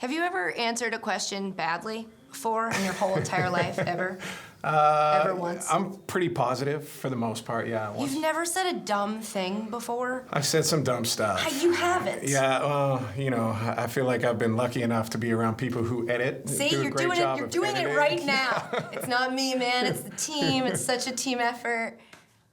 Have you ever answered a question badly before in your whole entire life, ever? Ever once? I'm pretty positive for the most part, yeah. You've never said a dumb thing before? I've said some dumb stuff. You haven't? Yeah, well, you know, I feel like I've been lucky enough to be around people who edit. See, do a you're great doing job it. You're of doing editing. it right now. It's not me, man. It's the team. It's such a team effort.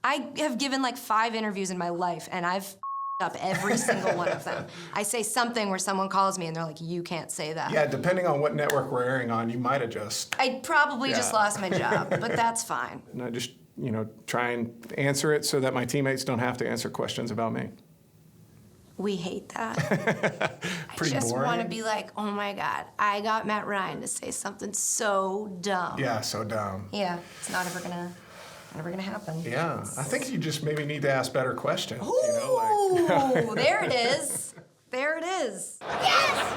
I have given like 5 interviews in my life, and I've up every single one of them. I say something where someone calls me and they're like, you can't say that. Yeah, depending on what network we're airing on, you might have just... I probably just lost my job, but that's fine. And I just, you know, try and answer it so that my teammates don't have to answer questions about me. We hate that. Pretty I just boring. want to be like, oh my God, I got Matt Ryan to say something so dumb. Yeah, so dumb. Yeah, it's not ever gonna happen. Yeah, I think you just maybe need to ask better questions. Ooh, you know, like... there it is. There it is. Yes!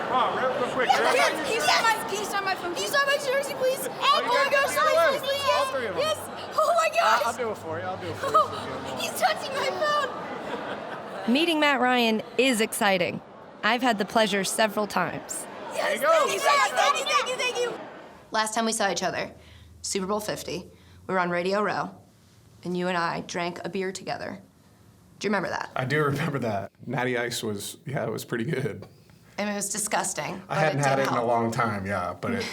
Come on, real quick. Can you sign my phone? Can you sign my jersey, please? Oh my gosh, sign please, yes! All 3 of them. Yes! Oh my gosh! I'll do it for you. Oh, he's touching my phone! Meeting Matt Ryan is exciting. I've had the pleasure several times. Yes, There you go. thank you! Last time we saw each other, Super Bowl 50, we were on Radio Row, and you and I drank a beer together. Do you remember that? I do remember that. Natty Ice was, it was pretty good. I mean, it was disgusting. I but hadn't had did it in a help. long time, yeah, but it...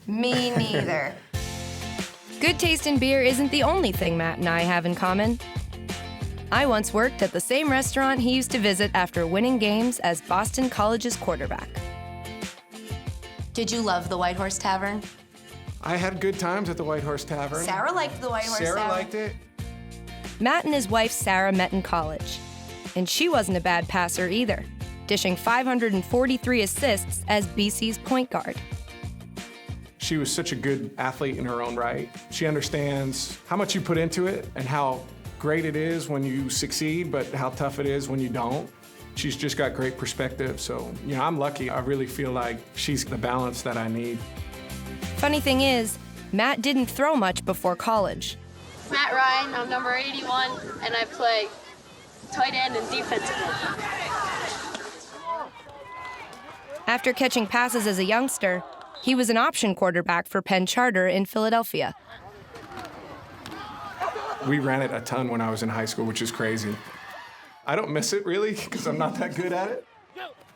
Me neither. Good taste in beer isn't the only thing Matt and I have in common. I once worked at the same restaurant he used to visit after winning games as Boston College's quarterback. Did you love the White Horse Tavern? I had good times at the White Horse Tavern. Sarah liked the White Horse Tavern. Sarah liked it. Matt and his wife Sarah met in college, and she wasn't a bad passer either, dishing 543 assists as BC's point guard. She was such a good athlete in her own right. She understands how much you put into it and how great it is when you succeed, but how tough it is when you don't. She's just got great perspective, so, you know, I'm lucky. I really feel like she's the balance that I need. Funny thing is, Matt didn't throw much before college. Matt Ryan, I'm number 81, and I play tight end and defensive end. After catching passes as a youngster, he was an option quarterback for Penn Charter in Philadelphia. We ran it a ton when I was in high school, which is crazy. I don't miss it, really, because I'm not that good at it.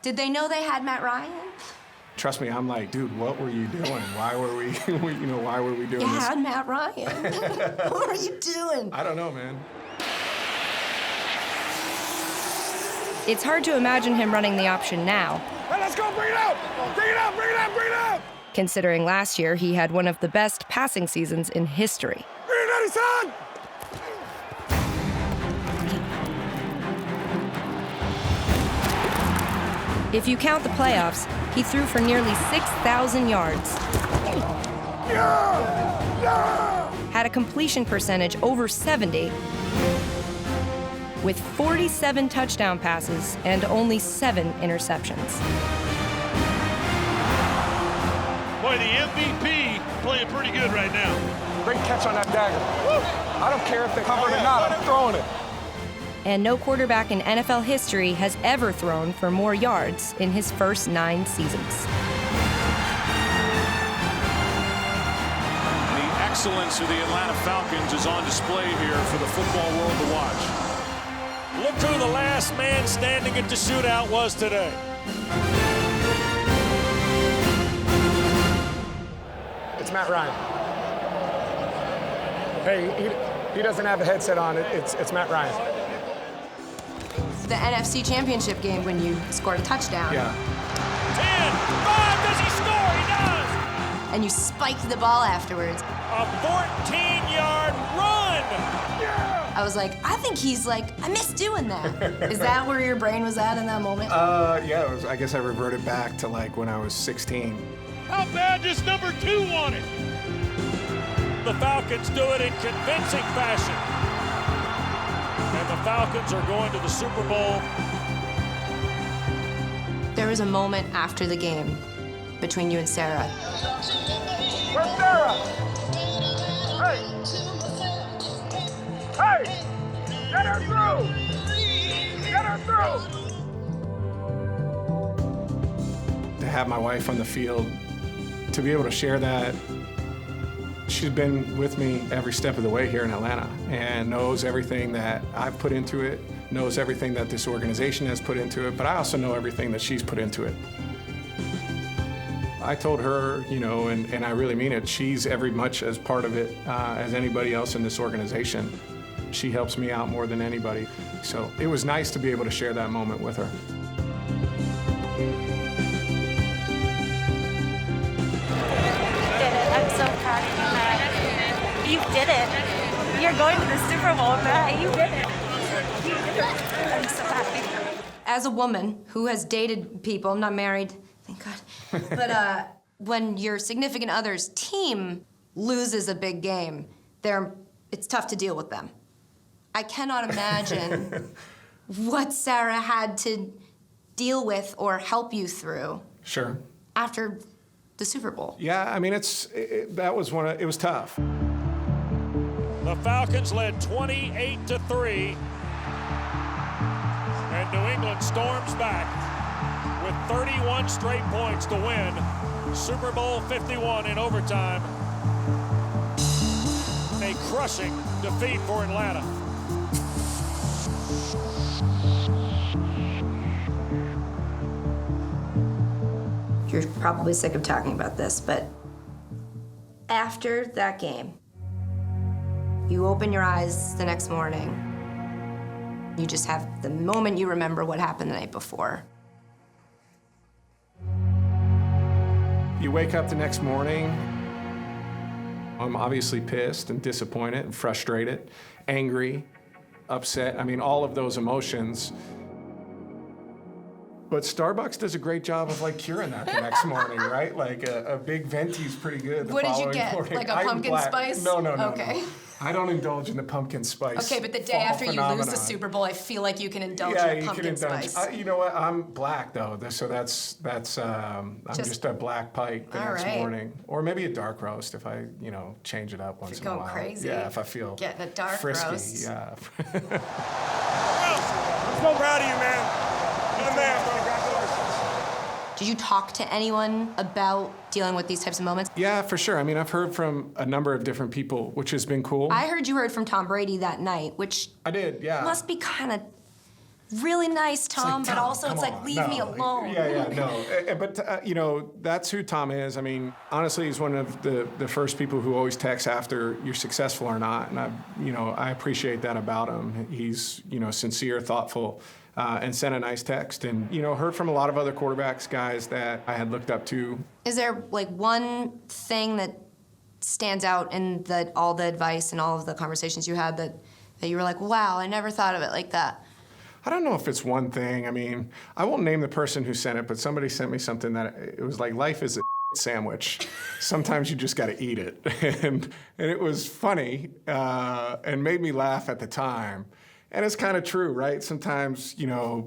Did they know they had Matt Ryan? Trust me, I'm like, dude, what were you doing? Why were we, why were we doing You this? had Matt Ryan. What were you doing? I don't know, man. It's hard to imagine him running the option now, Hey, let's go, bring it out! Bring it out, bring it out, bring it out! considering last year he had one of the best passing seasons in history. Bring it out, son! If you count the playoffs, he threw for nearly 6,000 yards, had a completion percentage over 70, with 47 touchdown passes and only 7 interceptions. Boy, the MVP playing pretty good right now. Great catch on that dagger. I don't care if they cover it or not, I'm throwing it. And no quarterback in NFL history has ever thrown for more yards in his first 9 seasons. The excellence of the Atlanta Falcons is on display here for the football world to watch. Look who the last man standing at the shootout was today. It's Matt Ryan. Hey, he doesn't have a headset on. It's Matt Ryan. The NFC Championship game when you scored a touchdown. Yeah. 10, 5, does he score? He does! And you spiked the ball afterwards. A 14-yard run! I was like, I think he's like, I miss doing that. Is that where your brain was at in that moment? Yeah, I guess I reverted back to like when I was 16. How bad does number 2 want it? The Falcons do it in convincing fashion. And the Falcons are going to the Super Bowl. There was a moment after the game between you and Sarah. Where's Sarah? Hey! Hey! Get her through! Get her through! have my wife on the field, to be able to share that. She's been with me every step of the way here in Atlanta and knows everything that I've put into it, knows everything that this organization has put into it, but I also know everything that she's put into it. I told her, you know, and I really mean it, she's every much as part of it as anybody else in this organization. She helps me out more than anybody. So it was nice to be able to share that moment with her. I'm so proud of you, Matt. You did it. You're going to the Super Bowl, Matt. You did it. You did it. I'm so happy. As a woman who has dated people, I'm not married, thank God, but when your significant other's team loses a big game, it's tough to deal with them. I cannot imagine what Sarah had to deal with or help you through. Sure. After the Super Bowl. Yeah, I mean, it was tough. The Falcons led 28-3, and New England storms back with 31 straight points to win Super Bowl 51 in overtime. A crushing defeat for Atlanta. You're probably sick of talking about this, but after that game, you open your eyes the next morning. You just have the moment you remember what happened the night before. You wake up the next morning, I'm obviously pissed and disappointed and frustrated, angry, upset. I mean, all of those emotions. But Starbucks does a great job of like curing that the next morning, right? Like a big venti's pretty good. What did you get? Morning. Like a pumpkin spice? No. Okay. No. I don't indulge in the pumpkin spice. Okay, but the day after you lose the Super Bowl, I feel like you can indulge in pumpkin spice. You know what? I'm black though, so that's I'm just a black pike the next morning, or maybe a dark roast if I change it up once in a while. Going crazy. Yeah, if I feel getting a dark frisky, roast. Yeah. I'm so proud of you, man. You're the man, bro. Did you talk to anyone about dealing with these types of moments? Yeah, for sure. I mean, I've heard from a number of different people, which has been cool. I heard you heard from Tom Brady that night, which I did, yeah. Must be kind of really nice, Tom, but also it's like, leave me alone. Yeah, no. But, that's who Tom is. I mean, honestly, he's one of the first people who always texts after you're successful or not. And I appreciate that about him. He's, sincere, thoughtful, and sent a nice text. And, heard from a lot of other quarterbacks, guys that I had looked up to. Is there, like, one thing that stands out in all the advice and all of the conversations you had that you were like, wow, I never thought of it like that? I don't know if it's one thing. I mean, I won't name the person who sent it, but somebody sent me something that it was like, life is a sandwich. Sometimes you just got to eat it. And it was funny and made me laugh at the time. And it's kind of true, right? Sometimes,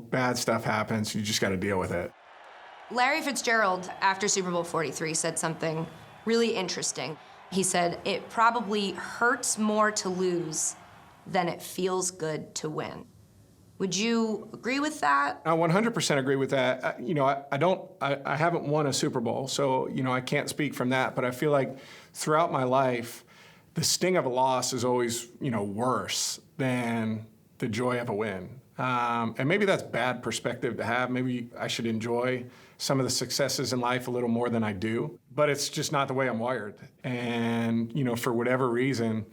bad stuff happens. You just got to deal with it. Larry Fitzgerald, after Super Bowl 43, said something really interesting. He said, it probably hurts more to lose than it feels good to win. Would you agree with that? I 100% agree with that. I haven't won a Super Bowl, so, I can't speak from that. But I feel like throughout my life, the sting of a loss is always, worse than the joy of a win. And maybe that's bad perspective to have. Maybe I should enjoy some of the successes in life a little more than I do. But it's just not the way I'm wired. And, for whatever reason,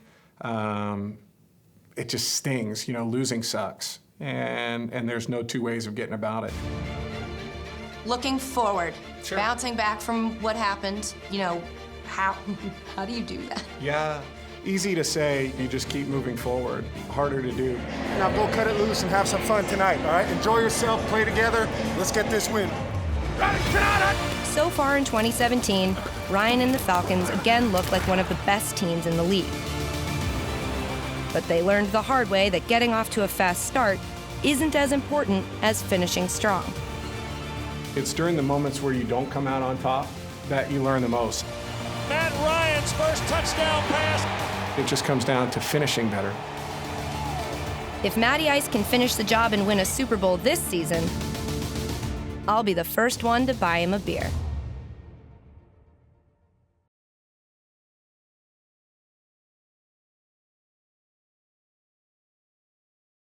it just stings. Losing sucks. And there's no two ways of getting about it. Looking forward, sure. Bouncing back from what happened, how do you do that? Yeah, easy to say, you just keep moving forward. Harder to do. Now go cut it loose and have some fun tonight, all right? Enjoy yourself, play together. Let's get this win. So far in 2017, Ryan and the Falcons again look like one of the best teams in the league. But they learned the hard way that getting off to a fast start isn't as important as finishing strong. It's during the moments where you don't come out on top that you learn the most. Matt Ryan's first touchdown pass. It just comes down to finishing better. If Matty Ice can finish the job and win a Super Bowl this season, I'll be the first one to buy him a beer.